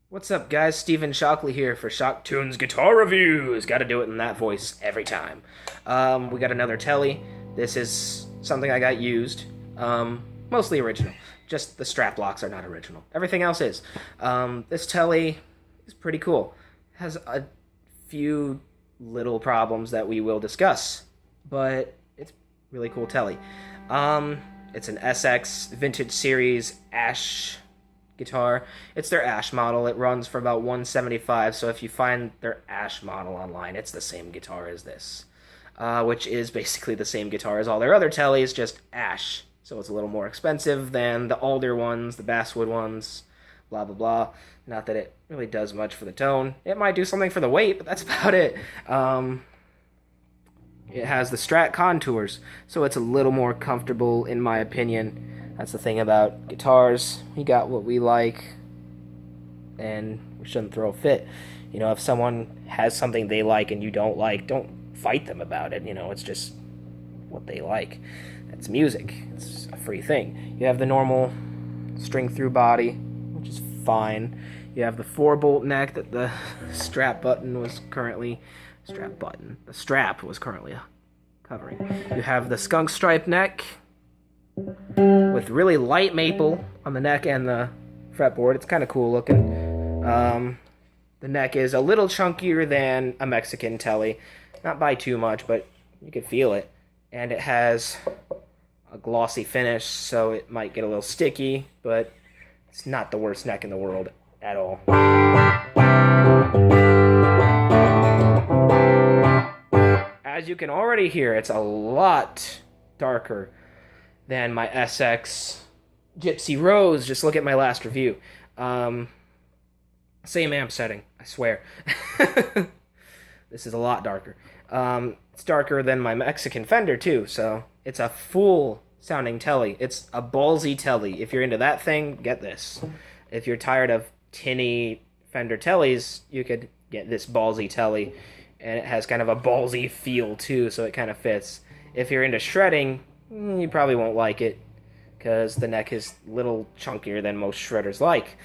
What's up, guys? Steven Shockley here for Shock Tunes Guitar Reviews. Got to do it in that voice every time. We got another telly. This is something I got used. Mostly original. Just the strap locks are not original. Everything else is. This telly is pretty cool. Has a few little problems that we will discuss, but it's really cool telly. It's an SX Vintage Series Ash guitar. It's their Ash model. It runs for about $175, so if you find their Ash model online, it's the same guitar as this, which is basically the same guitar as all their other tellies, just Ash. So it's a little more expensive than the Alder ones, the Basswood ones, blah blah blah. Not that it really does much for the tone. It might do something for the weight, but that's about it. It has the Strat contours, so it's a little more comfortable in my opinion. That's the thing about guitars. We got what we like, and we shouldn't throw a fit. You know, if someone has something they like and you don't like, don't fight them about it. You know, it's just what they like. That's music. It's a free thing. You have the normal string-through body, which is fine. You have the 4-bolt neck that the strap was currently covering. You have the skunk stripe neck with really light maple on the neck and the fretboard. It's kind of cool looking. The neck is a little chunkier than a Mexican telly. Not by too much, but you can feel it. And it has a glossy finish, so it might get a little sticky, but it's not the worst neck in the world at all. As you can already hear, it's a lot darker than my SX Gypsy Rose. Just look at my last review. Same amp setting, I swear. This is a lot darker. It's darker than my Mexican Fender too, so it's a full sounding telly. It's a ballsy telly. If you're into that thing, get this. If you're tired of tinny Fender tellies, you could get this ballsy telly, and it has kind of a ballsy feel too, so it kind of fits. If you're into shredding, you probably won't like it, because the neck is a little chunkier than most shredders like.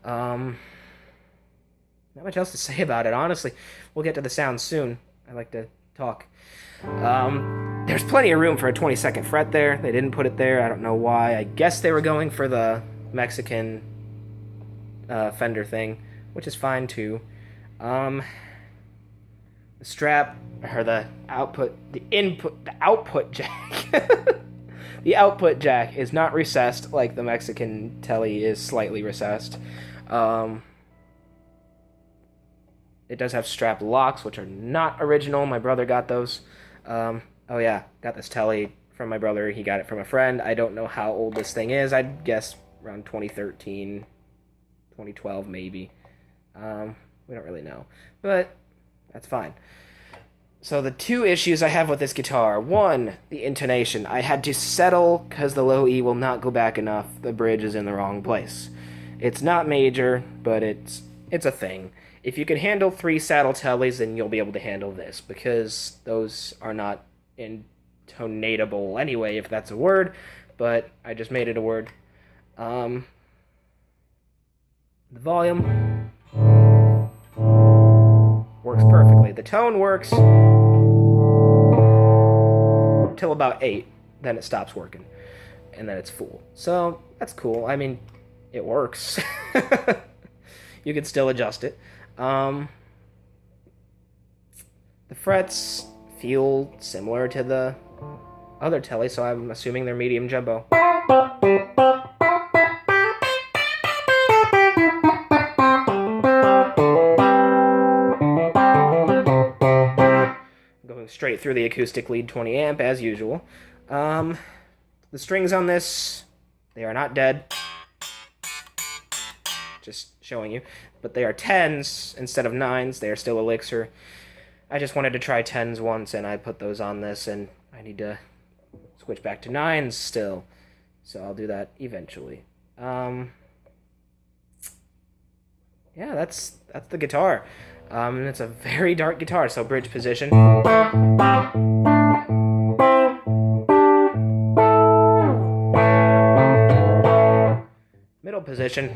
Not much else to say about it, honestly. We'll get to the sound soon. I like to talk. There's plenty of room for a 22nd fret there. They didn't put it there. I don't know why. I guess they were going for the Mexican Fender thing, which is fine too. The strap, or the output jack. The output jack is not recessed like the Mexican telly is slightly recessed. It does have strap locks, which are not original. My brother got those. Oh yeah, got this telly from my brother. He got it from a friend. I don't know how old this thing is. I'd guess around 2013, 2012 maybe. We don't really know, but that's fine. So the two issues I have with this guitar. One, the intonation. I had to settle because the low E will not go back enough. The bridge is in the wrong place. It's not major, but it's a thing. If you can handle 3 saddle tellies, then you'll be able to handle this, because those are not intonatable anyway, if that's a word, but I just made it a word. The volume works perfectly. The tone works till about 8, then it stops working, and then it's full. So that's cool. I mean, it works. You can still adjust it. The frets feel similar to the other telly, so I'm assuming they're medium jumbo. Going straight through the acoustic lead 20 amp as usual. The strings on this, they are not dead. Just showing you, but they are 10s instead of 9s. They are still Elixir. I just wanted to try 10s once, and I put those on this, and I need to switch back to 9s still, so I'll do that eventually. Yeah, that's the guitar. It's a very dark guitar, so bridge position. Middle position.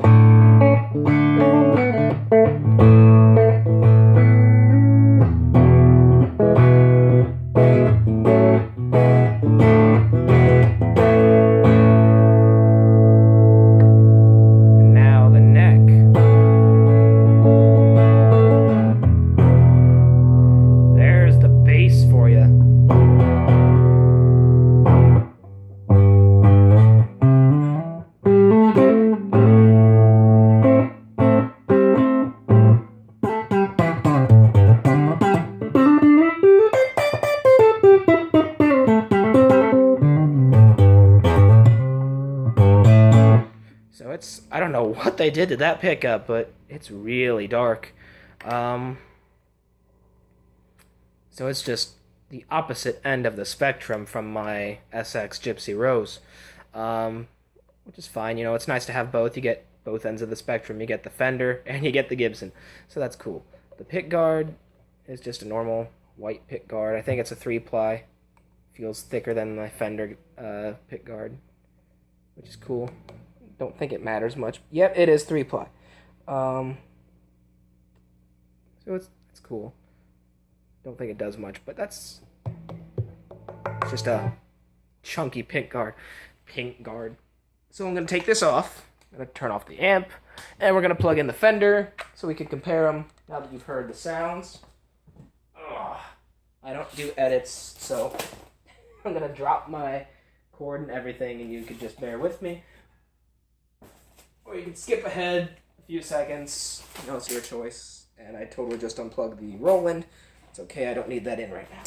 they did to that pickup, but it's really dark. So it's just the opposite end of the spectrum from my SX Gypsy Rose, which is fine. You know, it's nice to have both. You get both ends of the spectrum. You get the Fender and you get the Gibson, so that's cool. The pick guard is just a normal white pick guard. I think it's a 3-ply. Feels thicker than my Fender pick guard, which is cool. Don't think it matters much. Yep, it is 3-ply. So it's cool. Don't think it does much, but it's just a chunky pick guard. So I'm going to take this off. I'm going to turn off the amp, and we're going to plug in the Fender so we can compare them now that you've heard the sounds. Ugh, I don't do edits, so I'm going to drop my cord and everything, and you can just bear with me. Or you can skip ahead a few seconds. You know, it's your choice. And I totally just unplugged the Roland. It's okay, I don't need that in right now.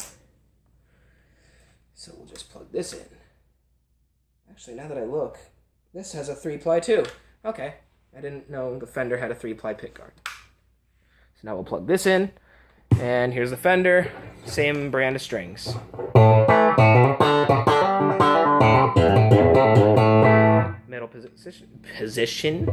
So we'll just plug this in. Actually, now that I look, this has a 3-ply too. Okay, I didn't know the Fender had a 3-ply pick guard. So now we'll plug this in, and here's the Fender, same brand of strings. Middle position.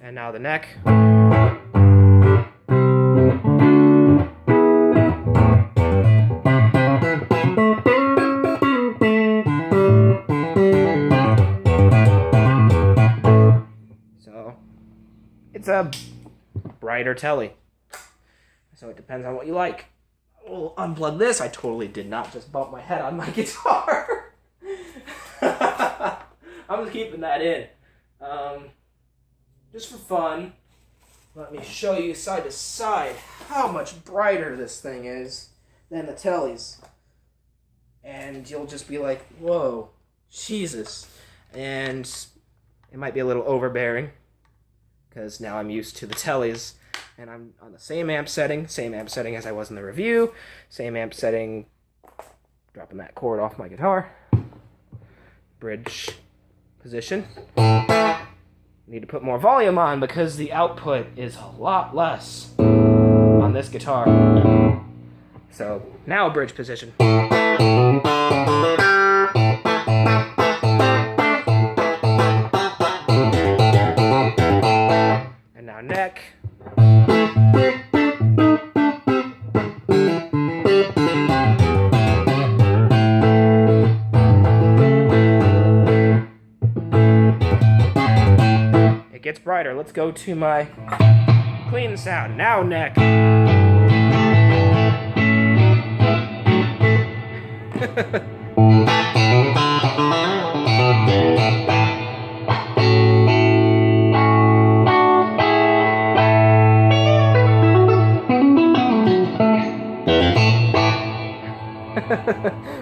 And now the neck. So it's a brighter telly. So it depends on what you like. We'll unplug this. I totally did not just bump my head on my guitar. I'm just keeping that in. Just for fun, let me show you side to side how much brighter this thing is than the tellies. And you'll just be like, whoa, Jesus. And it might be a little overbearing, because now I'm used to the tellies, and I'm on the same amp setting as I was in the review, same amp setting, dropping that cord off my guitar, bridge position. Need to put more volume on because the output is a lot less on this guitar. So now bridge position. And now neck. Gets brighter. Let's go to my clean sound. Now neck.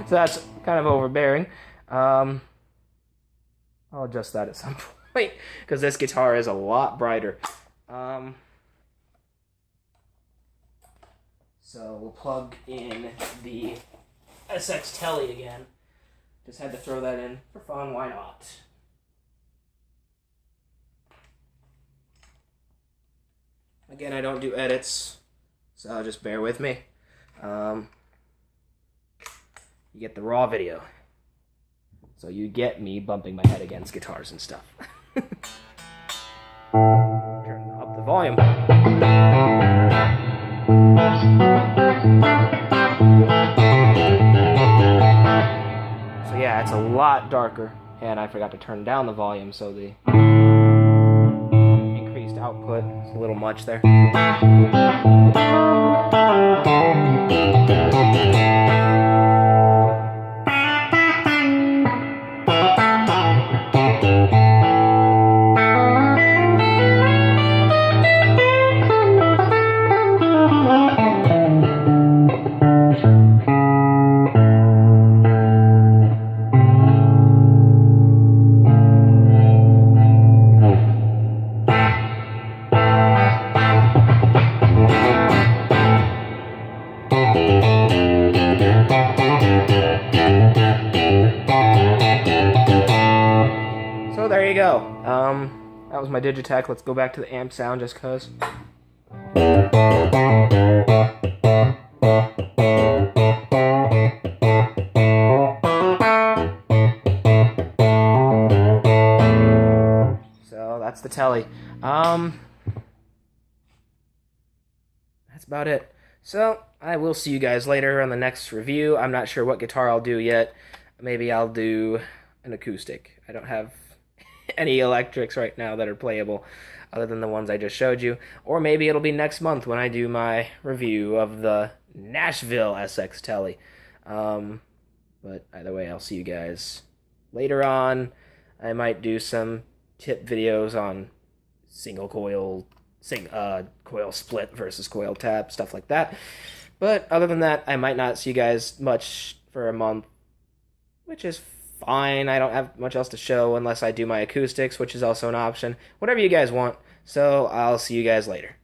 So that's kind of overbearing. I'll adjust that at some point, because this guitar is a lot brighter. So we'll plug in the SX Telly again. Just had to throw that in for fun, why not? Again, I don't do edits, so just bear with me. You get the raw video. So you get me bumping my head against guitars and stuff. Turn up the volume. So yeah, it's a lot darker, and I forgot to turn down the volume, so the increased output is a little much there. that was my Digitech. Let's go back to the amp sound just cause. So that's the telly. That's about it. So I will see you guys later on the next review. I'm not sure what guitar I'll do yet. Maybe I'll do an acoustic. I don't have any electrics right now that are playable other than the ones I just showed you. Or maybe it'll be next month when I do my review of the Nashville SX Telly. But either way, I'll see you guys later on. I might do some tip videos on single coil, coil split versus coil tap, stuff like that. But other than that, I might not see you guys much for a month, which is fine. I don't have much else to show unless I do my acoustics, which is also an option. Whatever you guys want. So I'll see you guys later.